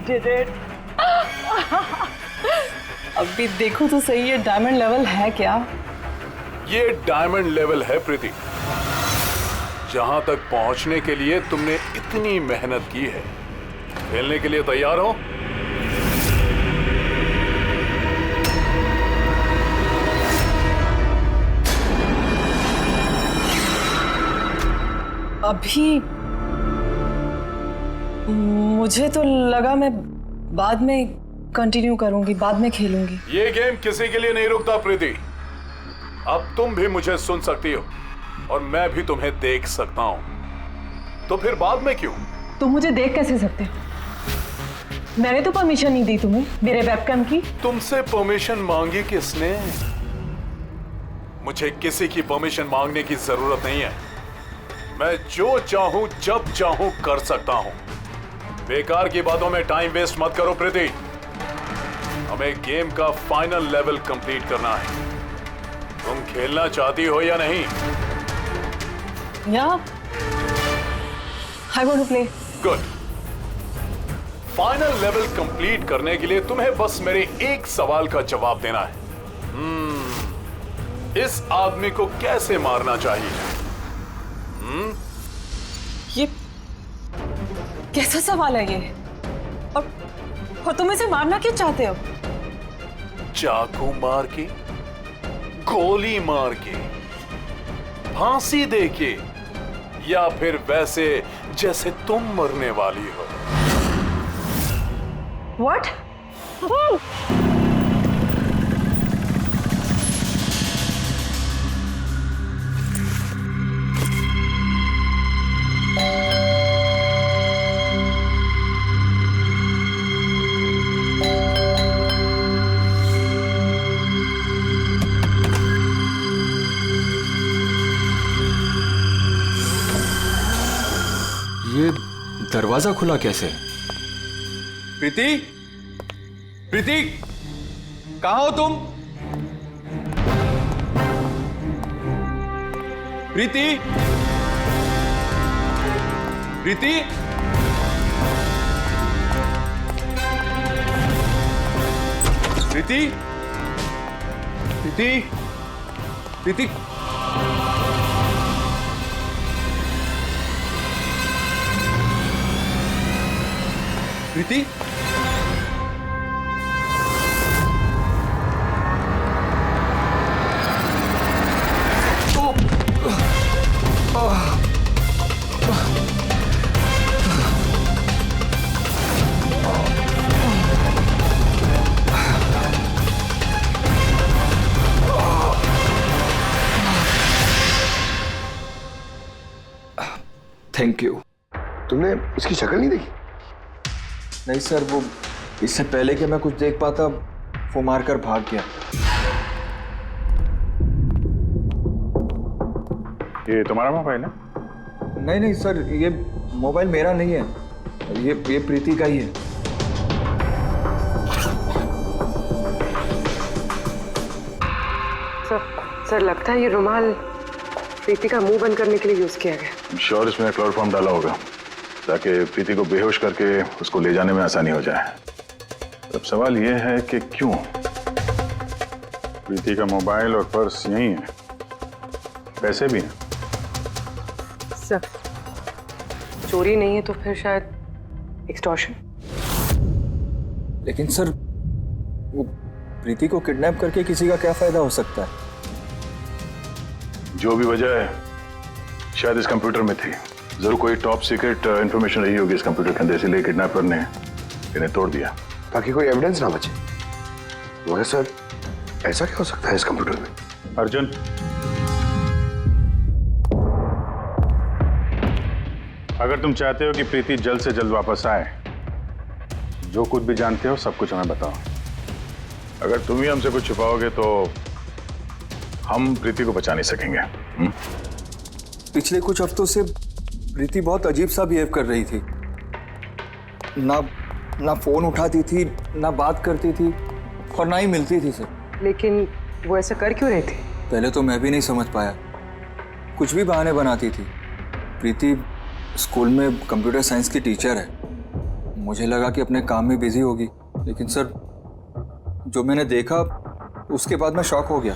did it. अभी देखो तो सही, ये डायमंड लेवल है क्या? ये डायमंड लेवल है प्रीति। जहां तक पहुंचने के लिए तुमने इतनी मेहनत की है। खेलने के लिए तैयार हो? अभी मुझे तो लगा मैं बाद में कंटिन्यू करूंगी, बाद में खेलूंगी। ये गेम किसी के लिए नहीं रुकता प्रीति। अब तुम भी मुझे सुन सकती हो और मैं भी तुम्हें देख सकता हूं। तो फिर बाद में क्यों? तुम मुझे देख कैसे सकते हो? मैंने तो परमिशन नहीं दी तुम्हें मेरे वेबकैम की। तुमसे परमिशन मांगी किसने? मुझे किसी की परमिशन मांगने की जरूरत नहीं है। मैं जो चाहूं जब चाहूं कर सकता हूं। बेकार की बातों में टाइम वेस्ट मत करो प्रीति। हमें गेम का फाइनल लेवल कंप्लीट करना है। तुम खेलना चाहती हो या नहीं? Yeah, I want to play. Good. Final level complete करने के लिए तुम्हें बस मेरे एक सवाल का जवाब देना है। इस आदमी को कैसे मारना चाहिए? ये कैसा सवाल है ये? और तुम इसे मारना क्यों चाहते हो? चाकू मार के, गोली मार के, फांसी दे के, या फिर वैसे जैसे तुम मरने वाली हो? What? ये दरवाजा खुला कैसे? प्रीति, प्रीति, कहाँ हो तुम? प्रीति, प्रीति, प्रीति, प्रीति, प्रीति, प्रीति, थैंक यू। तुमने उसकी शक्ल नहीं देखी? नहीं सर, वो इससे पहले कि मैं कुछ देख पाता वो मारकर भाग गया। ये तुम्हारा मोबाइल है? नहीं नहीं सर, ये मोबाइल मेरा नहीं है, ये प्रीति का ही है। सर लगता है ये रुमाल प्रीति का मुंह बंद करने के लिए यूज किया गया। श्योर इसमें क्लोरोफॉर्म डाला होगा ताकि प्रीति को बेहोश करके उसको ले जाने में आसानी हो जाए। अब सवाल यह है कि क्यों? प्रीति का मोबाइल और पर्स यही है, पैसे भी हैं। सर चोरी नहीं है तो फिर शायद एक्सटॉर्शन। लेकिन सर वो प्रीति को किडनैप करके किसी का क्या फायदा हो सकता है? जो भी वजह है शायद इस कंप्यूटर में थी। जरूर कोई टॉप सीक्रेट इंफॉर्मेशन रही होगी इस कंप्यूटर के अंदर, इसीलिए किडनैपर ने इन्हें तोड़ दिया ताकि कोई एविडेंस ना बचे। मगर सर ऐसा क्या हो सकता है इस कंप्यूटर में? अर्जुन, अगर तुम चाहते हो कि प्रीति जल्द से जल्द वापस आए, जो कुछ भी जानते हो सब कुछ हमें बताओ। अगर तुम ही हमसे कुछ छुपाओगे तो हम प्रीति को बचा नहीं सकेंगे। पिछले कुछ हफ्तों से प्रीति बहुत अजीब सा बिहेव कर रही थी। ना फोन उठाती थी, ना बात करती थी और ना ही मिलती थी सर। लेकिन वो ऐसा कर क्यों रही थी? पहले तो मैं भी नहीं समझ पाया, कुछ भी बहाने बनाती थी। प्रीति स्कूल में कंप्यूटर साइंस की टीचर है, मुझे लगा कि अपने काम में बिजी होगी, लेकिन सर जो मैंने देखा उसके बाद मैं शॉक हो गया।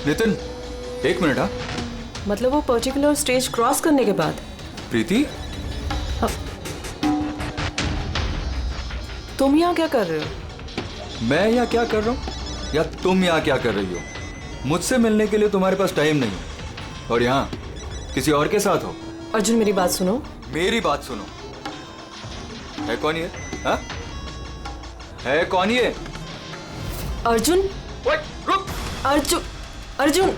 नितिन, एक मिनट। हाँ मतलब वो पर्टिकुलर स्टेज क्रॉस करने के बाद? प्रीति, तुम यहाँ क्या कर रहे हो? मैं यहाँ क्या कर रहा हूँ या तुम यहाँ क्या कर रही हो? मुझसे मिलने के लिए तुम्हारे पास टाइम नहीं और यहाँ किसी और के साथ हो। अर्जुन मेरी बात सुनो। मेरी बात सुनो। है कौन ये? हाँ? है कौन ये? अर्जुन, रुक। अर्जुन, अर्जुन,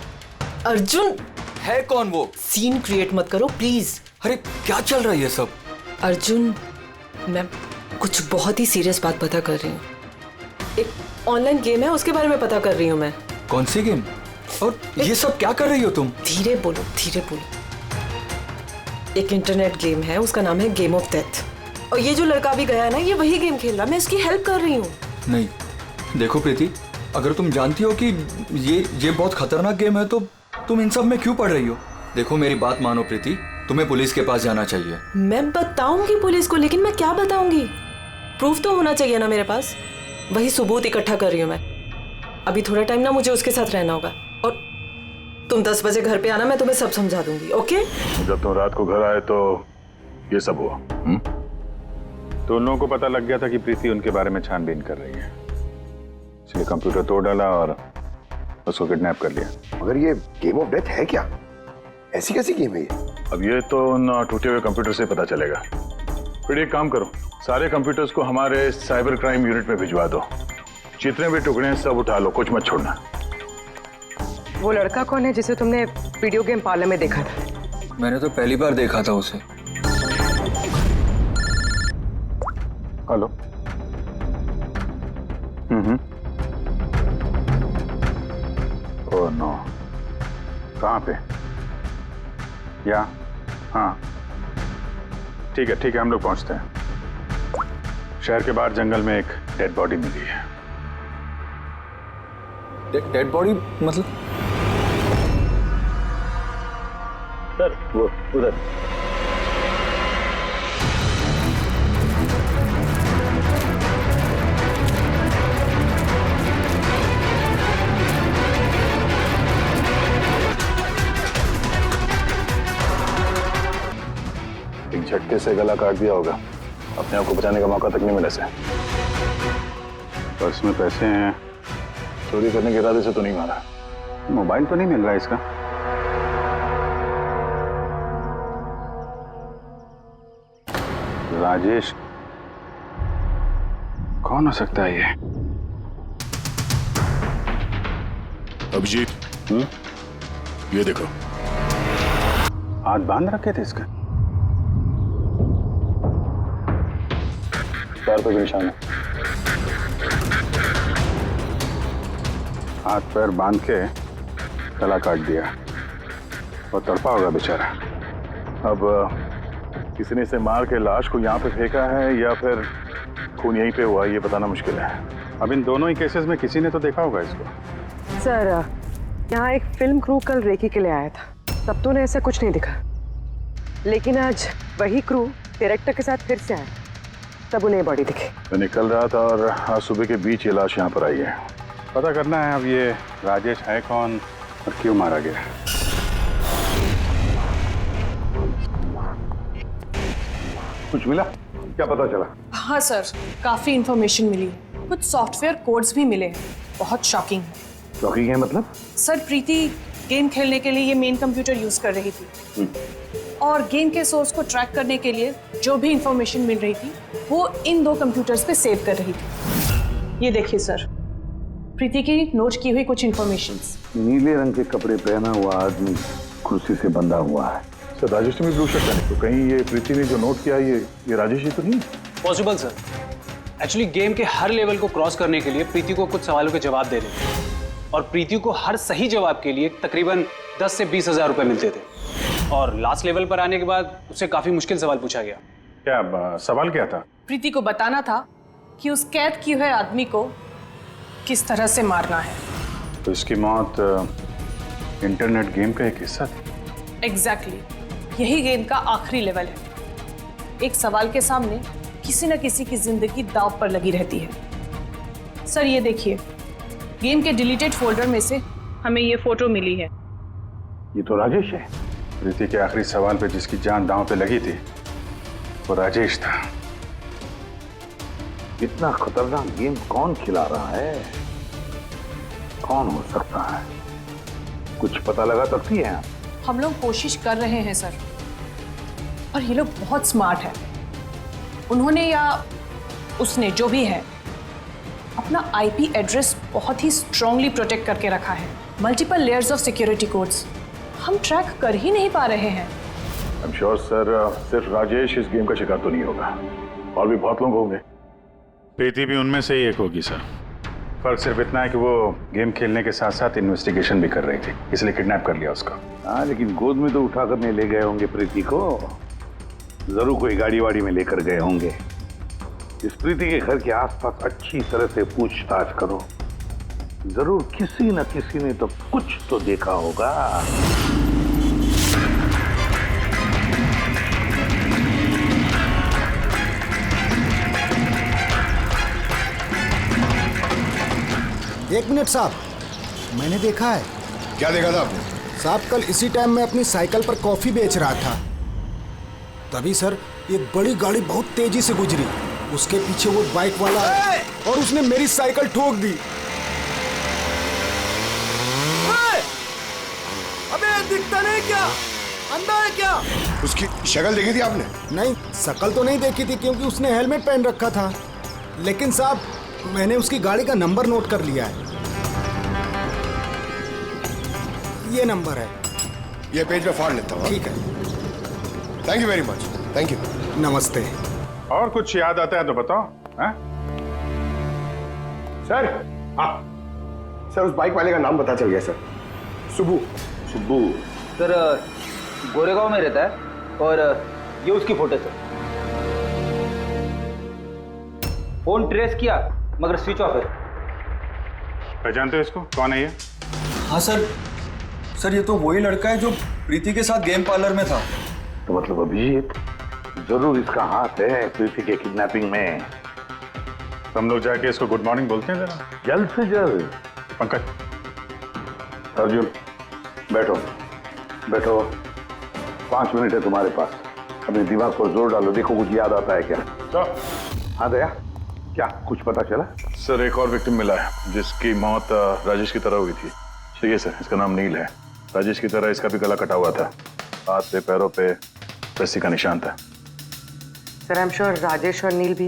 अर्जुन, है कौन वो? सीन क्रिएट मत करो प्लीज। अरे क्या चल रहा है ये सब? अर्जुन, मैं कुछ बहुत ही सीरियस बात पता कर रही हूँ। एक ऑनलाइन गेम है, उसके बारे में पता कर रही हूँ मैं। कौन सी गेम? और ये सब क्या कर रही हो तुम? धीरे बोलो, धीरे बोलो। एक इंटरनेट गेम है, उसका नाम है गेम ऑफ डेथ। और ये जो लड़का भी गया है ना, ये वही गेम खेल रहा है। मैं इसकी हेल्प कर रही हूँ। नहीं, देखो प्रीति, अगर तुम जानती हो कि ये बहुत खतरनाक गेम है तो तुम इन सब में क्यों पड़ रही हो? देखो मेरी बात मानो प्रीति, तुम्हें पुलिस के पास जाना चाहिए। मैं बताऊंगी पुलिस को, लेकिन मैं क्या बताऊंगी? प्रूफ तो होना चाहिए ना मेरे पास। वही सबूत इकट्ठा कर रही हूँ मैं। अभी थोड़ा टाइम ना मुझे उसके साथ रहना होगा। और तुम 10 बजे घर पे आना, मैं तुम्हें सब समझा दूंगी। ओके? जब तुम रात को घर आए तो ये सब हुआ। तो उन लोगों को पता लग गया था कि प्रीति उनके बारे में छानबीन कर रही है, इसलिए कंप्यूटर तोड़ डाला और उसको किडनैप कर लिया। मगर ये गेम ऑफ डेथ है क्या? ऐसी कैसी गेम है ये? अब ये तो उन टूटे हुए कंप्यूटर से पता चलेगा। फिर एक काम करो, सारे कंप्यूटर्स को हमारे साइबर क्राइम यूनिट में भिजवा दो। जितने भी टुकड़े हैं सब उठा लो, कुछ मत छोड़ना। वो लड़का कौन है जिसे तुमने वीडियो गेम पार्लर में देखा था? मैंने तो पहली बार देखा था उसे। हेलो। ओह नो, कहाँ पे? या हाँ ठीक है हम लोग पहुंचते हैं। शहर के बाहर जंगल में एक डेड बॉडी मिली है। डेड बॉडी मतलब? सर वो उधर। एक झटके से गला काट दिया होगा, अपने आप को बचाने का मौका तक नहीं मिला से। पर्स में पैसे हैं, चोरी करने के इरादे से तो नहीं मारा। मोबाइल तो नहीं मिल रहा इसका। राजेश कौन हो सकता है ये? अभिजीत, ये देखो। हाथ बांध रखे थे इसके, पैर पे भी निशान है। हाथ पैर बांध के गला काट दिया और तड़पा होगा बेचारा। अब किसी ने इसे मार के लाश को यहाँ पे फेंका है या फिर खून यहीं पे हुआ, ये बताना मुश्किल है। अब इन दोनों ही केसेस में किसी ने तो देखा होगा इसको। सर, यहाँ एक फिल्म क्रू कल रेकी के लिए आया था, तब तो उन्हें ऐसा कुछ नहीं दिखा। लेकिन आज वही क्रू डायरेक्टर के साथ फिर से आया, तब उन्हें बॉडी दिखी। तो निकल रहा था और आज सुबह के बीच ये लाश यहाँ पर आई है। पता करना है अब ये राजेश है कौन और क्यों मारा गया। कुछ मिला? क्या पता चला? हाँ सर, काफी इंफॉर्मेशन मिली है। कुछ सॉफ्टवेयर कोड्स भी मिले हैं। बहुत शॉकिंग है। शॉकिंग है मतलब? सर, प्रीति गेम खेलने के लिए ये मेन कंप्यूटर यूज कर रही थी और गेम के सोर्स को ट्रैक करने के लिए जो भी इंफॉर्मेशन मिल रही थी वो इन 2 कंप्यूटर्स पे सेव कर रही थी। ये देखिए सर, प्रीति की नोट की हुई कुछ इंफॉर्मेशंस। नीले रंग के कपड़े पहना हुआ आदमी कुर्सी से बंधा हुआ है। सर राजेश ने भी ब्लू शर्ट पहनी, तो कहीं ये प्रीति ने जो नोट किया ये राजेश ही तो नहीं? Possible sir. एक्चुअली गेम के हर लेवल को क्रॉस करने के लिए प्रीति को कुछ सवालों के जवाब देने थे और प्रीति को हर सही जवाब के लिए तकरीबन 10 से 20 हज़ार रुपए मिलते थे। और लास्ट लेवल पर आने के बाद उससे काफी मुश्किल सवाल पूछा गया। क्या सवाल क्या था? प्रीति को बताना था कि उस कैद किए हुए आदमी को किस तरह से मारना है। तो इसकी मौत इंटरनेट गेम का एक हिस्सा थी। एग्जैक्टली यही गेम का आखिरी लेवल है। एक सवाल के सामने किसी न किसी की जिंदगी दांव पर लगी रहती है। सर ये देखिए, गेम के डिलीटेड फोल्डर में से हमें ये फोटो मिली है। ये तो राजेश है। प्रीति के आखिरी सवाल पे जिसकी जान दांव पे लगी थी वो राजेश था। इतना खतरनाक गेम कौन खिला रहा है? कौन हो सकता है? कुछ पता लगा सकती है आप? हम लोग कोशिश कर रहे हैं सर, और ये लोग बहुत स्मार्ट है। उन्होंने या उसने जो भी है अपना आईपी एड्रेस बहुत ही स्ट्रांगली प्रोटेक्ट करके रखा है। Multiple layers of security codes हम ट्रैक कर ही नहीं पा रहे हैं। आई एम श्योर सर, सिर्फ राजेश इस गेम का शिकार तो नहीं होगा, और भी बहुत लोग होंगे। प्रीति भी उनमें से ही एक होगी सर। फर्क सिर्फ इतना है कि वो गेम खेलने के साथ साथ इन्वेस्टिगेशन भी कर रही थी, इसलिए किडनैप कर लिया उसका। हाँ, लेकिन गोद में तो उठा कर नहीं ले गए होंगे प्रीति को। जरूर कोई गाड़ी वाड़ी में लेकर गए होंगे। इस प्रीति के घर के आसपास अच्छी तरह से पूछताछ करो। जरूर किसी न किसी ने तो कुछ तो देखा होगा। एक मिनट साहब, मैंने देखा है। क्या देखा था आपने? साहब कल इसी टाइम मैं अपनी साइकिल पर कॉफी बेच रहा था, तभी सर एक बड़ी गाड़ी बहुत तेजी से गुजरी। उसके पीछे वो बाइक वाला है और उसने मेरी साइकिल ठोक दी। अबे दिखता नहीं क्या? अंधा है क्या? उसकी शक्ल देखी थी आपने? नहीं, शक्ल तो नहीं देखी थी क्योंकि उसने हेलमेट पहन रखा था, लेकिन साहब मैंने उसकी गाड़ी का नंबर नोट कर लिया है। ये नंबर है। ये पेज में फाड़ लेता हूँ। ठीक है, thank you very much. Thank you. नमस्ते। और कुछ याद आता है तो बताओ। हाँ सर, हाँ सर, उस बाइक वाले का नाम पता चल गया सर। सुब्बू। सुब्बू सर गोरेगांव में रहता है, और ये उसकी फोटो सर। फोन ट्रेस किया मगर स्विच ऑफ है। पहचानते हो इसको? कौन है ये? हाँ सर, ये तो वही लड़का है जो प्रीति के साथ गेम पार्लर में था। तो मतलब अभिजीत, जरूर इसका हाथ है प्रीति के किडनैपिंग में। हम लोग जाके इसको गुड मॉर्निंग बोलते हैं जरा, जल्द से जल्द। पंकज, अर्जुन बैठो बैठो, 5 मिनट है तुम्हारे पास। अपने दिमाग पर जोर डालो, देखो कुछ याद आता है क्या। तो हाँ दया, क्या कुछ पता चला? सर एक और विक्टिम मिला है जिसकी मौत राजेश की तरह हुई थी। ठीक है सर, इसका नाम नील है। राजेश की तरह इसका भी गला कटा हुआ था, हाथ पे पैरों पे रस्सी का निशान था। Sir I am sure Rajesh और नील भी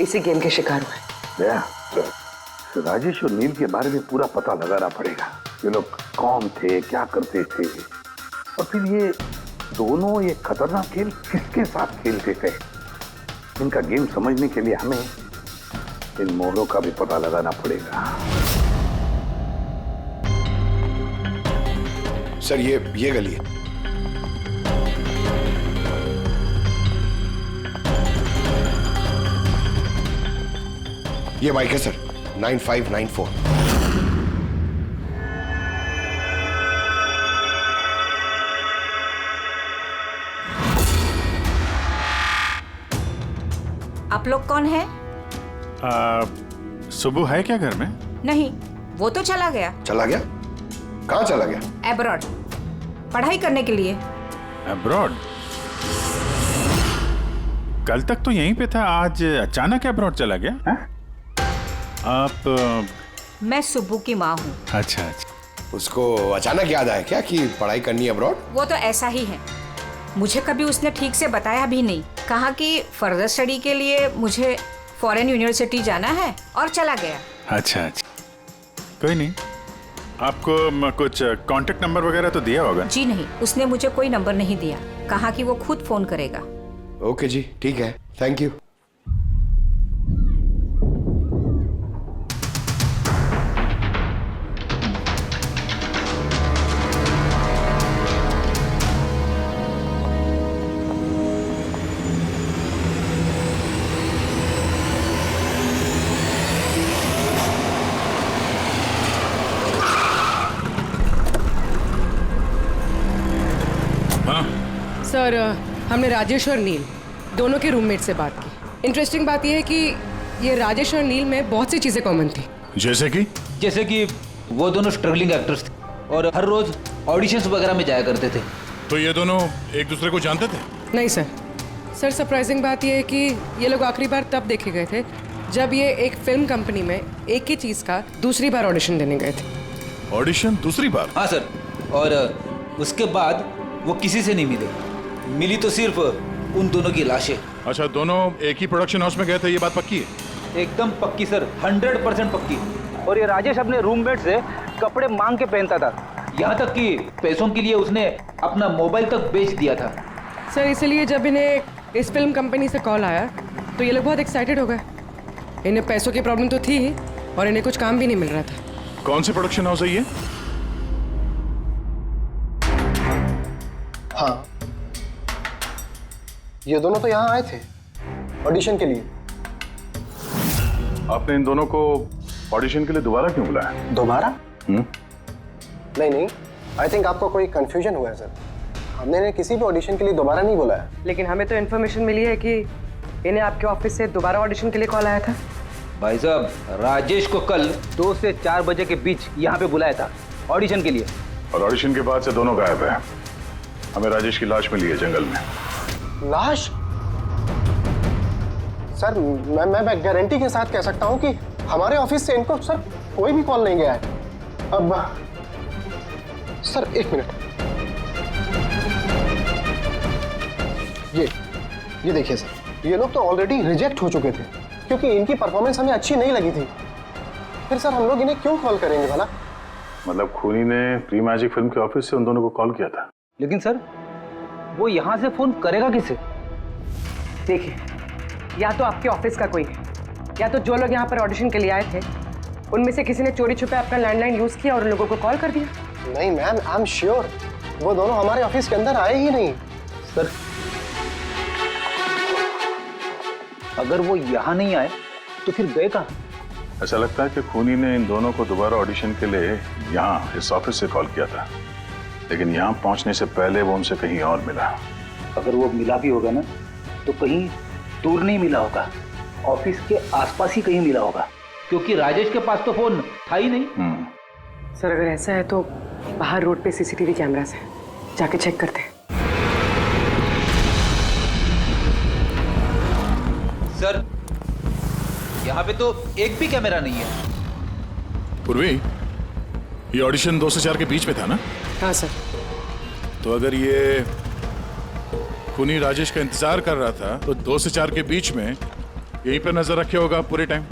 इसी गेम के शिकार हुए। दया, सर राजेश और नील के बारे में पूरा पता लगाना पड़ेगा। ये लोग कौन थे, क्या करते थे, और फिर ये दोनों ये खतरनाक खेल किसके साथ खेलते थे। इनका गेम समझने के लिए हमें इन मोहरों का भी पता लगाना पड़ेगा। सर ये गली है। ये बाइक है सर, 9594। आप लोग कौन है? सुबह है क्या घर में? नहीं, वो तो चला गया। चला गया? कहाँ चला गया? एब्रॉड, पढ़ाई करने के लिए। एब्रॉड? कल तक तो यहीं पे था, आज अचानक एब्रॉड चला गया? है? आप मैं सुब्बू की माँ हूँ। अच्छा अच्छा। उसको अचानक याद आया क्या कि पढ़ाई करनी है अब्रॉड? वो तो ऐसा ही है, मुझे कभी उसने ठीक से बताया भी नहीं। कहा कि फर्दर स्टडी के लिए मुझे फॉरेन यूनिवर्सिटी जाना है और चला गया। अच्छा अच्छा, कोई नहीं। आपको कुछ कांटेक्ट नंबर वगैरह तो दिया होगा? जी नहीं, उसने मुझे कोई नंबर नहीं दिया। कहा कि वो खुद फोन करेगा। ओके जी, ठीक है, थैंक यू। सर हमने राजेश और नील दोनों के रूममेट से बात की। इंटरेस्टिंग बात यह है कि ये राजेश और नील में बहुत सी चीज़ें कॉमन थी। जैसे कि वो दोनों स्ट्रगलिंग एक्टर्स थे और हर रोज ऑडिशंस वगैरह में जाया करते थे। तो ये दोनों एक दूसरे को जानते थे? नहीं सर। सर सरप्राइजिंग बात यह है कि ये लोग आखिरी बार तब देखे गए थे जब ये एक फिल्म कंपनी में एक ही चीज़ का दूसरी बार ऑडिशन देने गए थे। ऑडिशन दूसरी बार? हाँ सर, और उसके बाद वो किसी से नहीं मिले। मिली तो सिर्फ उन दोनों की लाशें। अच्छा, दोनों एक ही प्रोडक्शन हाउस में गए थे, ये बात पक्की है? एकदम पक्की सर, 100% पक्की। और ये राजेश अपने रूममेट से कपड़े मांग के पहनता था, यहाँ तक कि पैसों के लिए उसने अपना मोबाइल तक बेच दिया था। सर इसलिए जब इन्हें इस फिल्म कंपनी से कॉल आया तो ये लोग बहुत एक्साइटेड हो गए। इन्हें पैसों की प्रॉब्लम तो थी ही और इन्हें कुछ काम भी नहीं मिल रहा था। कौन सी प्रोडक्शन हाउस है ये? हाँ, ये दोनों तो यहाँ आए थे ऑडिशन के लिए। आपने इन दोनों को ऑडिशन के लिए दोबारा क्यों बुलाया? दोबारा? नहीं, आई थिंक आपको कोई कंफ्यूजन हुआ है सर। हमने इन्हें किसी भी ऑडिशन के लिए दोबारा नहीं बुलाया। लेकिन हमें तो इन्फॉर्मेशन मिली है कि इन्हें आपके ऑफिस से दोबारा ऑडिशन के लिए कॉल आया था। भाई साहब, राजेश को कल 2 से 4 बजे के बीच यहाँ पे बुलाया था ऑडिशन के लिए। और ऑडिशन के बाद से दोनों गायब है। हमें राजेश की लाश मिली है जंगल में। लाश? सर मैं गारंटी के साथ कह सकता हूँ कि हमारे ऑफिस से इनको सर कोई भी कॉल नहीं गया है। अब सर एक मिनट, ये देखिए सर, ये लोग तो ऑलरेडी रिजेक्ट हो चुके थे क्योंकि इनकी परफॉर्मेंस हमें अच्छी नहीं लगी थी। फिर सर हम लोग इन्हें क्यों कॉल करेंगे भला? मतलब खूनी ने प्री मैजिक फिल्म के ऑफिस से उन दोनों को कॉल किया था। लेकिन सर वो यहाँ से फोन करेगा किसे? देखिए, या तो आपके ऑफिस का कोई है, या तो जो लोग यहाँ पर ऑडिशन के लिए आए थे उनमें से किसी ने चोरी छुपे अपना लैंडलाइन यूज किया और उन लोगों को कॉल कर दिया। नहीं मैम, आई एम श्योर वो दोनों हमारे ऑफिस के अंदर आए ही नहीं। सर अगर वो यहाँ नहीं आए तो फिर गए कहाँ? ऐसा लगता है कि खूनी ने इन दोनों को दोबारा ऑडिशन के लिए यहाँ इस ऑफिस से कॉल किया था, लेकिन यहाँ पहुँचने से पहले वो उनसे कहीं और मिला। अगर वो मिला भी होगा ना तो कहीं दूर नहीं मिला होगा, ऑफिस के आसपास ही कहीं मिला होगा, क्योंकि राजेश के पास तो फोन था ही नहीं। सर अगर ऐसा है तो बाहर रोड पे सीसीटीवी कैमरास है, जाके चेक करते हैं। सर यहाँ पे तो एक भी कैमरा नहीं है। पूर्वी, ये ऑडिशन 2 से 4 के बीच में था ना? हाँ सर। तो अगर ये खूनी राजेश का इंतजार कर रहा था तो 2 से 4 के बीच में यहीं पर नजर रखे होगा पूरे टाइम।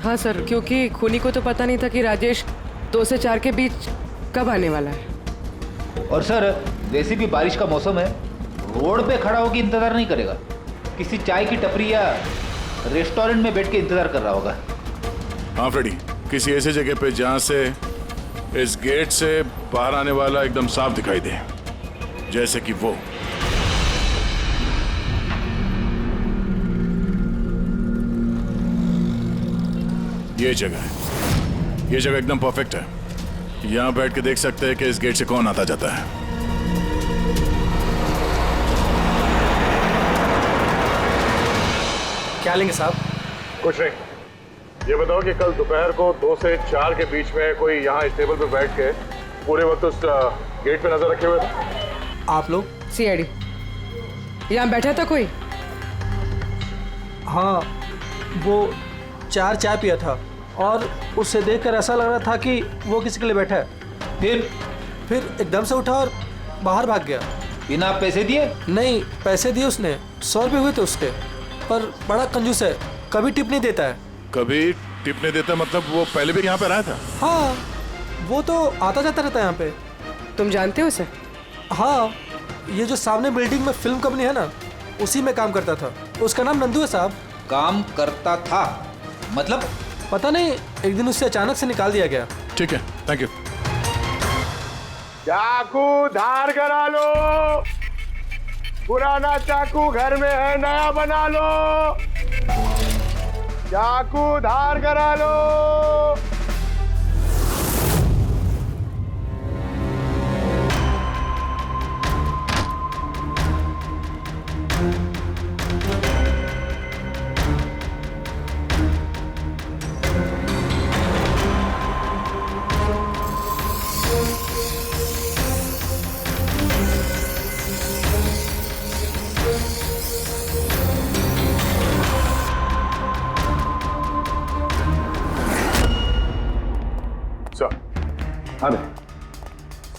हाँ सर, क्योंकि खूनी को तो पता नहीं था कि राजेश 2 से 4 के बीच कब आने वाला है। और सर वैसे भी बारिश का मौसम है, रोड पे खड़ा होकर इंतजार नहीं करेगा, किसी चाय की टपरी या रेस्टोरेंट में बैठ के इंतजार कर रहा होगा। हाँ फ्रेडी, किसी ऐसे जगह पे जहां से इस गेट से बाहर आने वाला एकदम साफ दिखाई दे, जैसे कि वो। ये जगह है, ये जगह एकदम परफेक्ट है। यहां बैठ के देख सकते हैं कि इस गेट से कौन आता जाता है। क्या लेंगे साहब? कुछ नहीं, ये बताओ कि कल दोपहर को 2 से 4 के बीच में कोई यहाँ इस टेबल पे बैठ के पूरे वक्त उस गेट पे नजर रखे हुए थे? आप लोग? सीआईडी। यहाँ बैठा था कोई? हाँ, वो 4 चाय पिया था और उससे देखकर ऐसा लग रहा था कि वो किसी के लिए बैठा है। फिर एकदम से उठा और बाहर भाग गया। बिना पैसे दिए? नहीं, पैसे दिए उसने, 100 रुपये हुए थे उसके, पर बड़ा कंजूस है, कभी टिप नहीं देता है। कभी टिप नहीं देता मतलब वो पहले भी यहाँ पे रहा था? हाँ, वो तो आता जाता रहता है यहाँ पे। तुम जानते हो उसे? हाँ, ये जो सामने बिल्डिंग में फिल्म कंपनी है ना, उसी में काम करता था। उसका नाम नंदू है साहब। काम करता था मतलब? पता नहीं, एक दिन उससे अचानक से निकाल दिया गया। ठीक है, थैंक यू। चाकू धार करा लो, पुराना चाकू घर में है, नया बना लो। चाकू धार करा लो।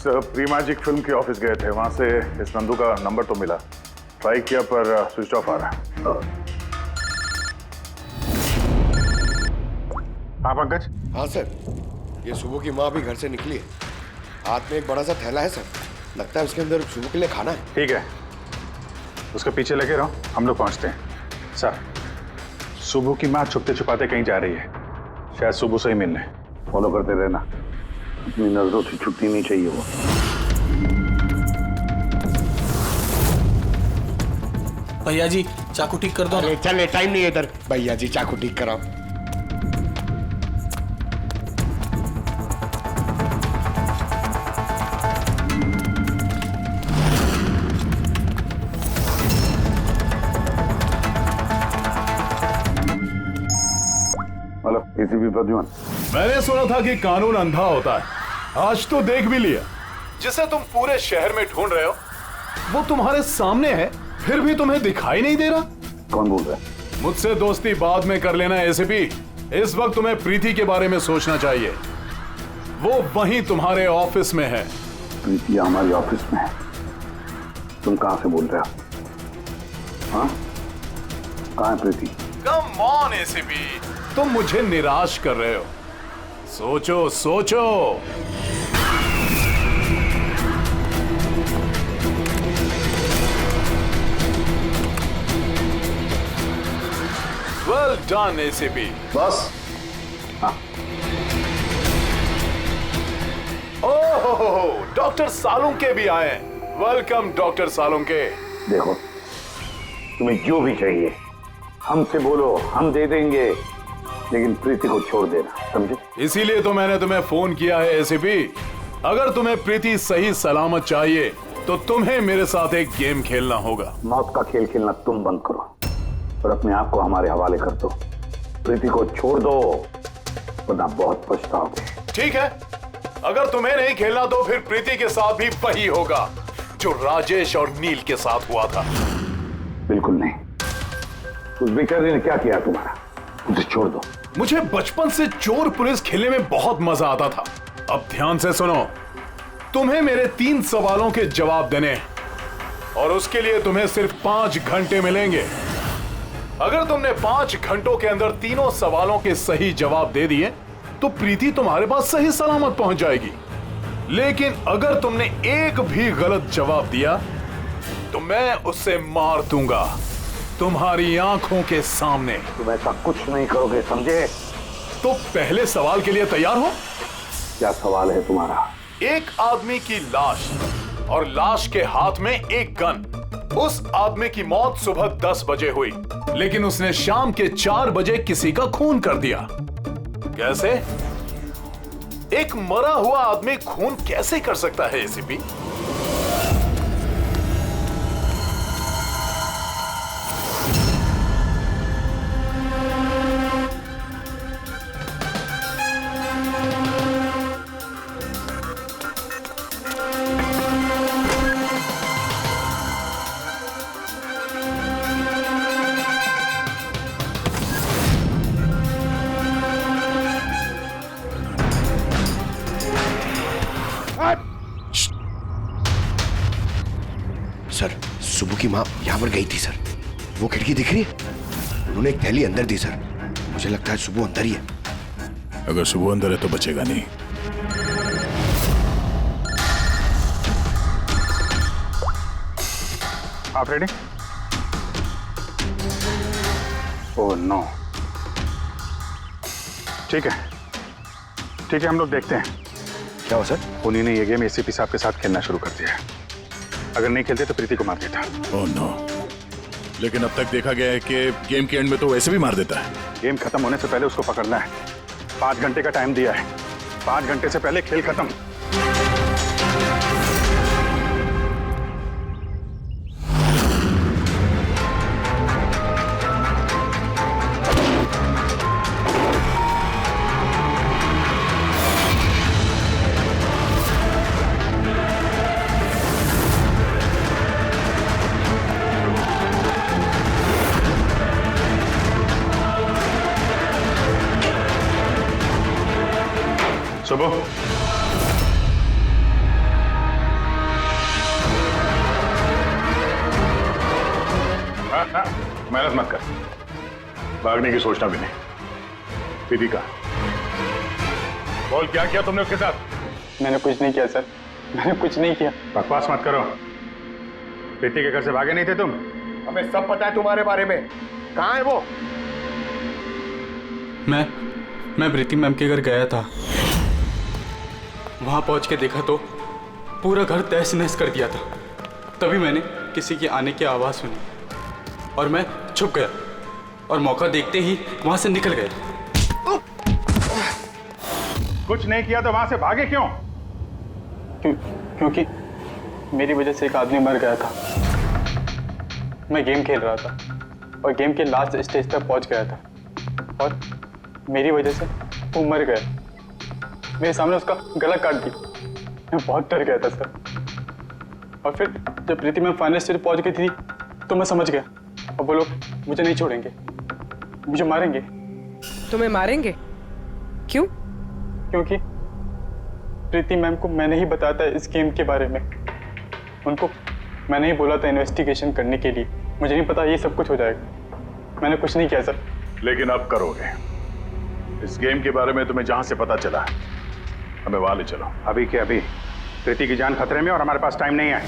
सर प्री मैजिक फिल्म के ऑफिस गए थे, वहां से इस नंदू का नंबर तो मिला, ट्राई किया पर स्विच ऑफ आ रहा है। हाँ पंकज। हाँ सर, ये सुबह की माँ भी घर से निकली है, हाथ में एक बड़ा सा थैला है सर, लगता है उसके अंदर सुबह के लिए खाना है। ठीक है, उसके पीछे लगे रहो, हम लोग पहुंचते हैं। सर सुबह की माँ छुपते छुपाते कहीं जा रही है, शायद सुबह से ही मिलने। फॉलो करते रहना, अपनी नजरों से छुट्टी नहीं चाहिए वो। भैया जी चाकू ठीक कर दो। अरे चल, टाइम नहीं है इधर। भैया जी चाकू ठीक कराओ। Hello ACP Pradyuman. मैंने सुना था कि कानून अंधा होता है, आज तो देख भी लिया। जिसे तुम पूरे शहर में ढूंढ रहे हो वो तुम्हारे सामने है, फिर भी तुम्हें दिखाई नहीं दे रहा। कौन बोल रहा है? मुझसे दोस्ती बाद में कर लेना एसीपी, इस वक्त तुम्हें प्रीति के बारे में सोचना चाहिए। वो वहीं तुम्हारे ऑफिस में है। प्रीति हमारी ऑफिस में है? तुम कहां से बोल रहे हो? हाँ, कहां है प्रीति? कम ऑन एसीपी, तुम मुझे निराश कर रहे हो। सोचो सोचो। Well done ACP. बस हाँ। ओह, डॉक्टर सालुंके भी आए। Welcome doctor Salunke. देखो, तुम्हें जो भी चाहिए हमसे बोलो, हम दे देंगे, लेकिन प्रीति को छोड़ देना, समझे? इसीलिए तो मैंने तुम्हें फोन किया है एसीपी। अगर तुम्हें प्रीति सही सलामत चाहिए तो तुम्हें मेरे साथ एक गेम खेलना होगा। मौत का खेल खेलना तुम बंद करो और अपने आप को हमारे हवाले कर दो। प्रीति को छोड़ दो वरना बहुत पछताओगे। ठीक है, अगर तुम्हें नहीं खेलना तो फिर प्रीति के साथ भी वही होगा जो राजेश और नील के साथ हुआ था। बिल्कुल नहीं। उस बेचारे ने क्या किया तुम्हारा? उसे छोड़ दो। मुझे बचपन से चोर पुलिस खेलने में बहुत मजा आता था। अब ध्यान से सुनो, तुम्हें मेरे 3 सवालों के जवाब देने हैं और उसके लिए तुम्हें सिर्फ 5 घंटे मिलेंगे। अगर तुमने 5 घंटों के अंदर तीनों सवालों के सही जवाब दे दिए तो प्रीति तुम्हारे पास सही सलामत पहुंच जाएगी। लेकिन अगर तुमने एक भी गलत जवाब दिया तो मैं उससे मार दूंगा तुम्हारी आंखों के सामने। तुम ऐसा कुछ नहीं करोगे, समझे? तो पहले सवाल के लिए तैयार हो? क्या सवाल है तुम्हारा? एक आदमी की लाश और लाश के हाथ में एक गन। उस आदमी की मौत सुबह 10 बजे हुई, लेकिन उसने शाम के 4 बजे किसी का खून कर दिया। कैसे? एक मरा हुआ आदमी खून कैसे कर सकता है एसीपी? सर सुबह की माँ यहाँ पर गई थी सर, वो खिड़की दिख रही है? उन्होंने एक थैली अंदर दी सर, मुझे लगता है सुबह अंदर ही है। अगर सुबह अंदर है तो बचेगा नहीं। आप रेडी? Oh no. ठीक है, ठीक है, हम लोग देखते हैं। क्या हो सर? उन्हीं ने ये गेम एसीपी साहब के साथ खेलना शुरू कर दिया है। अगर नहीं खेलते तो प्रीति को मार देता। ओह नो, लेकिन अब तक देखा गया है कि गेम के एंड में तो वैसे भी मार देता है। गेम खत्म होने से पहले उसको पकड़ना है। 5 घंटे का टाइम दिया है, 5 घंटे से पहले खेल खत्म। सुबह मेहनत मत कर, भागने की सोचना भी नहीं। प्रीति का बोल, क्या किया तुमने उसके साथ? मैंने कुछ नहीं किया सर, मैंने कुछ नहीं किया। बकवास मत करो। प्रीति के घर से भागे नहीं थे तुम? हमें सब पता है तुम्हारे बारे में। कहाँ है वो? मैं प्रीति मैम के घर गया था। वहां पहुंच के देखा तो पूरा घर तहस नहस कर दिया था। तभी मैंने किसी की आने की आवाज़ सुनी और मैं छुप गया और मौका देखते ही वहां से निकल गया। कुछ नहीं किया तो वहां से भागे क्यों? क्योंकि मेरी वजह से एक आदमी मर गया था। मैं गेम खेल रहा था और गेम के लास्ट स्टेज तक पहुंच गया था और मेरी वजह से वो मर गया। मेरे सामने उसका गला काट दी। मैं बहुत डर गया था सर। और फिर जब प्रीति मैम फाइनल स्टेज पहुंच गई थी तो मैं समझ गया और वो लोग मुझे नहीं छोड़ेंगे, मुझे मारेंगे। तुम्हें मारेंगे? क्यों? क्योंकि प्रीति मैम को मैंने ही बताया था इस गेम के बारे में। उनको मैंने ही बोला था इन्वेस्टिगेशन करने के लिए। मुझे नहीं पता ये सब कुछ हो जाएगा। मैंने कुछ नहीं किया सर। लेकिन अब करोगे। इस गेम के बारे में तुम्हें जहां से पता चला हमें वहां ले चलो, अभी के अभी। प्रीति की जान खतरे में और हमारे पास टाइम नहीं है।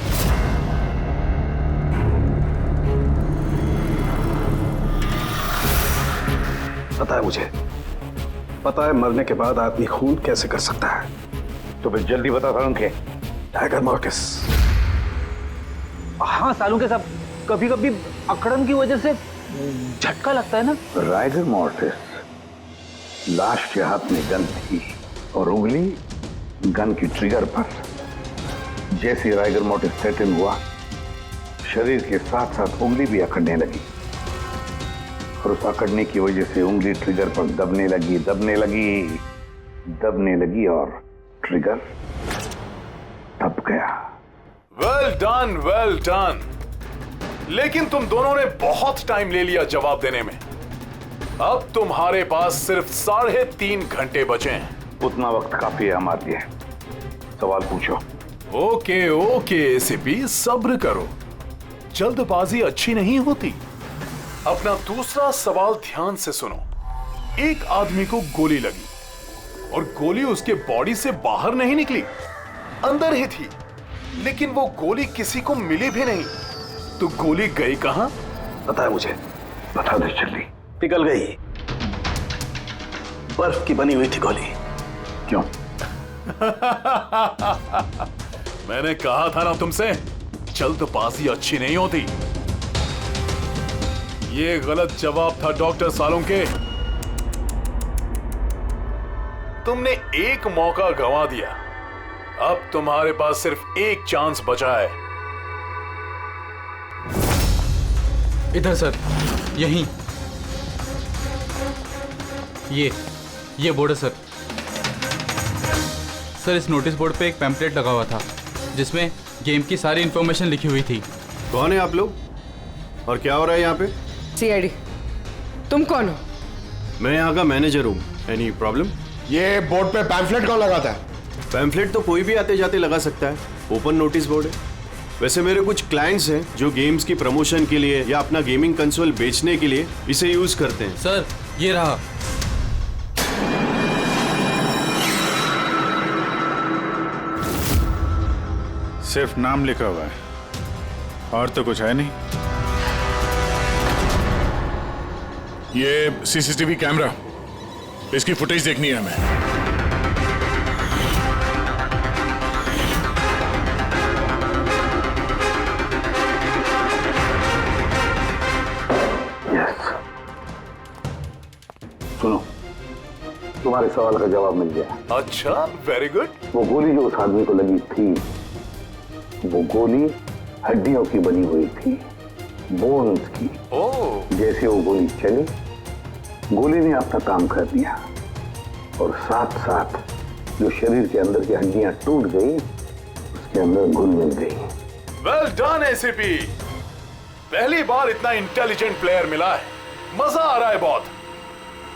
पता है मुझे, पता है मरने के बाद आदमी खून कैसे कर सकता है। तो फिर जल्दी बता था उनके। Tiger mortis. हाँ सालों के सब कभी कभी अकड़न की वजह से झटका लगता है ना। टाइगर मॉर्टिस, लाश के हाथ में गन थी और उंगली गन की ट्रिगर पर। जैसे टाइगर मॉर्टिस सेटल हुआ, शरीर के साथ साथ उंगली भी अकड़ने लगी और उस अकड़ने की वजह से उंगली ट्रिगर पर दबने लगी और ट्रिगर दब गया। Well done. लेकिन तुम दोनों ने बहुत टाइम ले लिया जवाब देने में। अब तुम्हारे पास सिर्फ 3.5 घंटे बचे हैं। उतना वक्त काफी है हमारे लिए। सवाल पूछो। ओके एसीपी, सब्र करो, जल्दबाजी अच्छी नहीं होती। अपना दूसरा सवाल ध्यान से सुनो। एक आदमी को गोली लगी और गोली उसके बॉडी से बाहर नहीं निकली, अंदर ही थी। लेकिन वो गोली किसी को मिली भी नहीं। तो गोली गई कहां? पता है मुझे, बता दे जल्दी। पिघल गई। बर्फ की बनी हुई थी गोली। क्यों? मैंने कहा था ना तुमसे, जल्दबाजी अच्छी नहीं होती। ये गलत जवाब था डॉक्टर सालुंके। तुमने एक मौका गंवा दिया। अब तुम्हारे पास सिर्फ एक चांस बचा है। इधर सर, यहीं। ये बोर्ड है सर। सर, इस नोटिस बोर्ड पे एक पैम्पलेट लगा हुआ था जिसमें गेम की सारी इंफॉर्मेशन लिखी हुई थी। कौन है आप लोग और क्या हो रहा है यहाँ पे? सीआईडी। तुम कौन हो? मैं यहाँ का मैनेजर हूँ। Any problem? ये बोर्ड पे पैम्फलेट कौन लगाता है? पैम्फलेट तो कोई भी आते जाते लगा सकता है। ओपन नोटिस बोर्ड है। वैसे मेरे कुछ क्लाइंट्स हैं जो गेम्स की प्रमोशन के लिए या अपना गेमिंग कंसोल बेचने के लिए इसे यूज करते हैं। सर, ये रहा। सिर्फ नाम लिखा हुआ है और तो कुछ है नहीं। ये सीसीटीवी कैमरा, इसकी फुटेज देखनी है हमें। सुनो, तुम्हारे सवाल का जवाब मिल गया। अच्छा, वेरी गुड। वो गोली जो उस आदमी को लगी थी, वो गोली हड्डियों की बनी हुई थी, बोन्स की। जैसे वो गोली चली, गोली ने अपना काम कर दिया और साथ साथ जो शरीर के अंदर की हड्डियां टूट गई, उसके अंदर घुल मिल गई। वेल डन एसीपी, पहली बार इतना इंटेलिजेंट प्लेयर मिला है। मजा आ रहा है बहुत।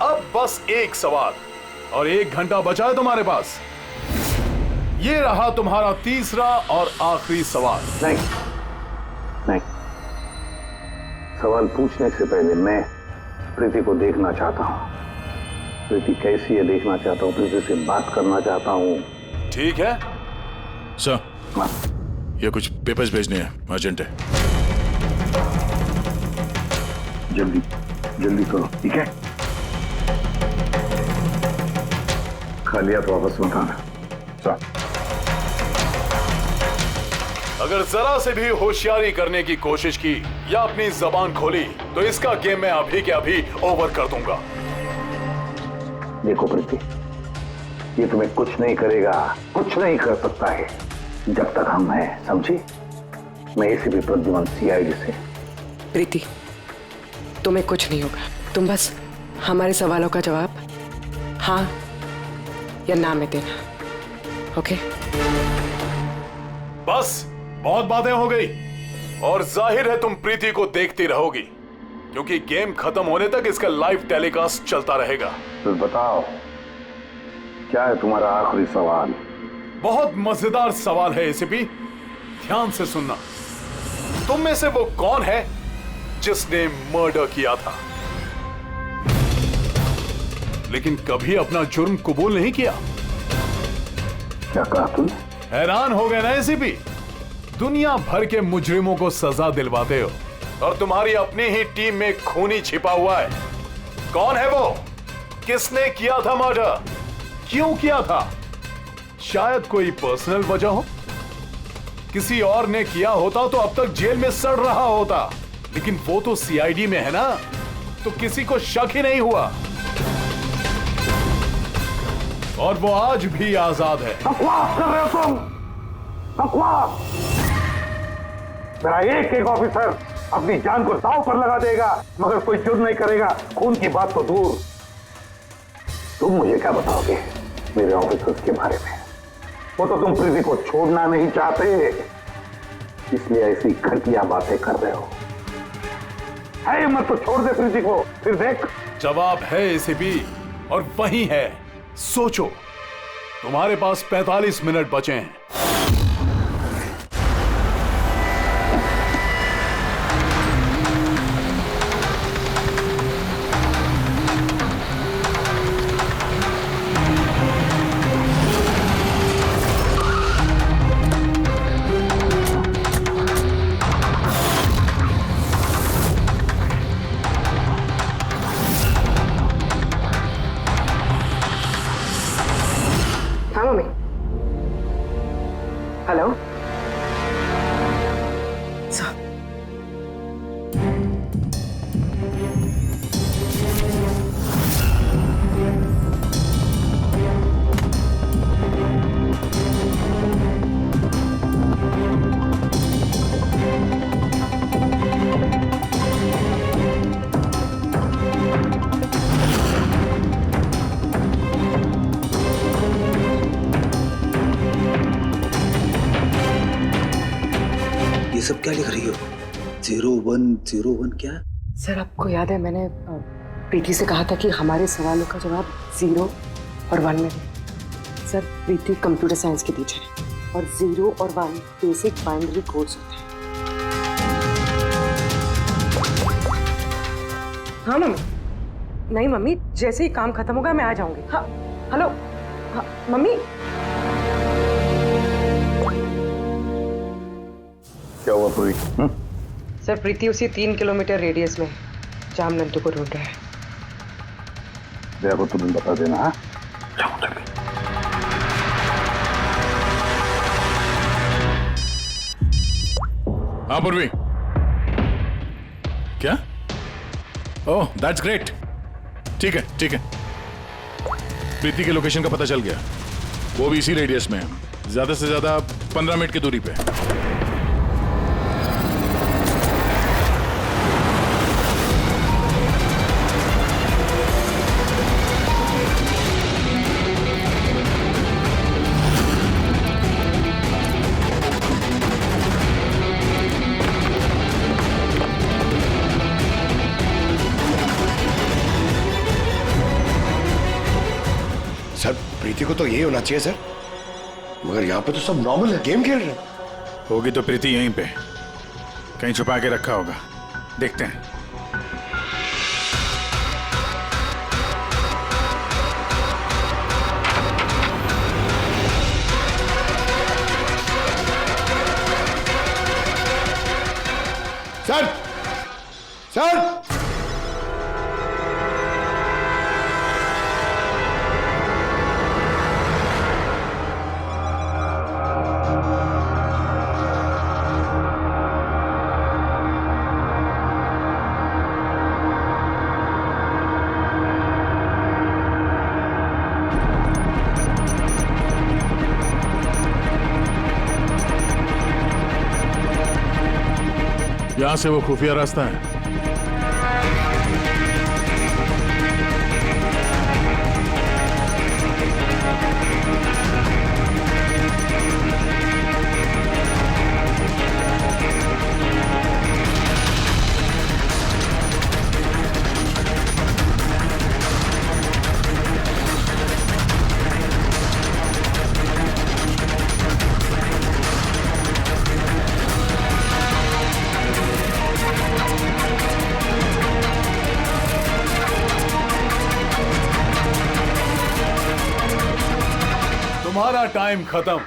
अब बस एक सवाल और 1 घंटा बचा है तुम्हारे पास। ये रहा तुम्हारा तीसरा और आखिरी सवाल। नहीं, सवाल पूछने से पहले मैं प्रीति को देखना चाहता हूँ। प्रीति कैसी है देखना चाहता हूँ, प्रीति से बात करना चाहता हूँ। ठीक है सर, ये कुछ पेपर्स भेजने हैं, अर्जेंट है। जल्दी जल्दी करो, ठीक है? खाली हाथ वापस मत आना। सर, अगर जरा से भी होशियारी करने की कोशिश की या अपनी जबान खोली तो इसका गेम मैं अभी के अभी ओवर कर दूंगा। देखो प्रीति, ये तुम्हें कुछ नहीं करेगा, कुछ नहीं कर सकता है जब तक हम हैं, समझी? मैं एसीपी प्रद्युमन सीआईडी से। प्रीति, तुम्हें कुछ नहीं होगा। तुम बस हमारे सवालों का जवाब हाँ या ना में देना, ओके? बस बहुत बातें हो गई और जाहिर है तुम प्रीति को देखती रहोगी क्योंकि गेम खत्म होने तक इसका लाइव टेलीकास्ट चलता रहेगा। तो बताओ, क्या है तुम्हारा आखिरी सवाल? बहुत मजेदार सवाल है एसीपी, ध्यान से सुनना। तुम में से वो कौन है जिसने मर्डर किया था लेकिन कभी अपना जुर्म कबूल नहीं किया? क्या कहा तुमने? हैरान हो गए ना एसीपी? दुनिया भर के मुजरिमों को सजा दिलवाते हो और तुम्हारी अपनी ही टीम में खूनी छिपा हुआ है। कौन है वो? किसने किया था मर्डर? क्यों किया था? शायद कोई पर्सनल वजह हो। किसी और ने किया होता तो अब तक जेल में सड़ रहा होता, लेकिन वो तो सीआईडी में है ना, तो किसी को शक ही नहीं हुआ और वो आज भी आजाद है। बकवास कर रहे हो तुम, बकवास! मेरा एक एक ऑफिसर अपनी जान को दांव पर लगा देगा मगर कोई जुर्म नहीं करेगा। खून की बात तो दूर, तुम मुझे क्या बताओगे मेरे ऑफिसर्स के बारे में? वो तो तुम प्रीति को छोड़ना नहीं चाहते, इसलिए ऐसी घटिया बातें कर रहे हो। है मत तो छोड़ दे प्रीति को, फिर देख। जवाब है एसीपी और वही है। सोचो, तुम्हारे पास 45 मिनट बचे हैं। हाँ मम्मी। हेलो। ये सब क्या लिख रही हो? 0101 क्या? सर, आपको याद है मैंने प्रीति से कहा था कि हमारे सवालों का जवाब 0 और 1 में दें। सर, प्रीति कंप्यूटर साइंस की टीचर है और 0 और 1 बेसिक बाइनरी कोड्स होते हैं। हाँ मम्मी। नहीं मम्मी, जैसे ही काम खत्म होगा मैं आ जाऊंगी। हाँ हेलो। हाँ मम्मी। क्या हुआ पूरी? सर, प्रीति उसी 3 किलोमीटर रेडियस में जाम नंदू को ढूंढ रहा है। जया को तुम्हें बता देना। हाँ, जाओ जल्दी। हाँ पूर्वी, क्या? Oh that's great. ठीक है ठीक है, प्रीति के लोकेशन का पता चल गया। वो भी इसी रेडियस में है, ज्यादा से ज्यादा 15 मिनट की दूरी पे। सर, प्रीति को तो यही होना चाहिए सर, मगर यहाँ पे तो सब नॉर्मल है, गेम खेल रहे हैं। होगी तो प्रीति यहीं पे कहीं छुपा के रखा होगा। देखते हैं। सर सर यहां से वो खुफिया रास्ता है। तुम्हारा टाइम खत्म,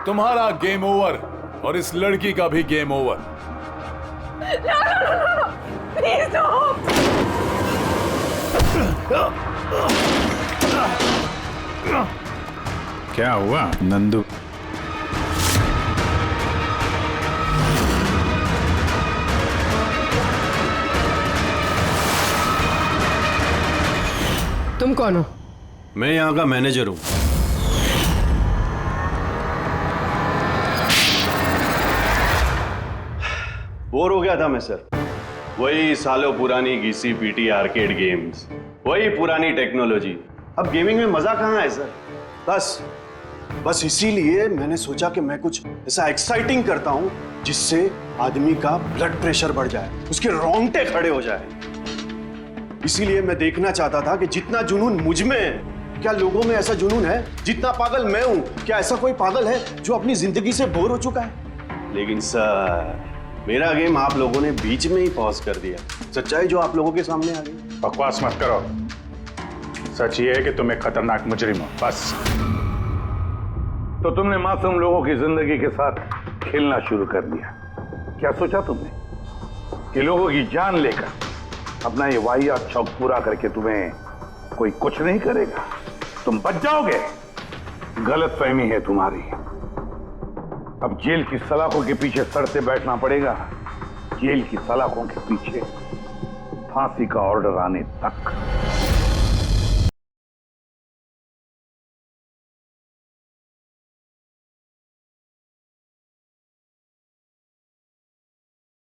तुम्हारा गेम ओवर और इस लड़की का भी गेम ओवर। प्लीज क्या हुआ नंदू? तुम कौन हो? मैं यहाँ का मैनेजर हूँ। बोर हो गया था मैं सर। वही सालों पुरानी घिसी पीटी आर्केड गेम्स, वही पुरानी टेक्नोलॉजी। अब गेमिंग में मजा कहाँ है सर? बस इसीलिए मैंने सोचा कि मैं कुछ ऐसा एक्साइटिंग करता हूँ जिससे आदमी का ब्लड प्रेशर बढ़ जाए, उसके रोंगटे खड़े हो जाए। इसीलिए मैं देखना चाहता था कि जितना जुनून मुझ में है, क्या लोगों में ऐसा जुनून है? जितना पागल मैं हूं, क्या ऐसा कोई पागल है जो अपनी जिंदगी से बोर हो चुका है? लेकिन सर, मेरा गेम आप लोगों ने बीच में ही पॉज कर दिया। सच्चाई जो आप लोगों के सामने आ गई। बकवास मत करो। सच ये है कि तुम एक खतरनाक मुजरिम हो, बस। तो तुमने मासूम लोगों की जिंदगी के साथ खेलना शुरू कर दिया। क्या सोचा तुमने कि लोगों की जान लेकर अपना ये वाहियात शौक पूरा करके तुम्हें कोई कुछ नहीं करेगा? तुम बच जाओगे। गलत फहमी है तुम्हारी। अब जेल की सलाखों के पीछे सड़ते बैठना पड़ेगा, जेल की सलाखों के पीछे फांसी का ऑर्डर आने तक।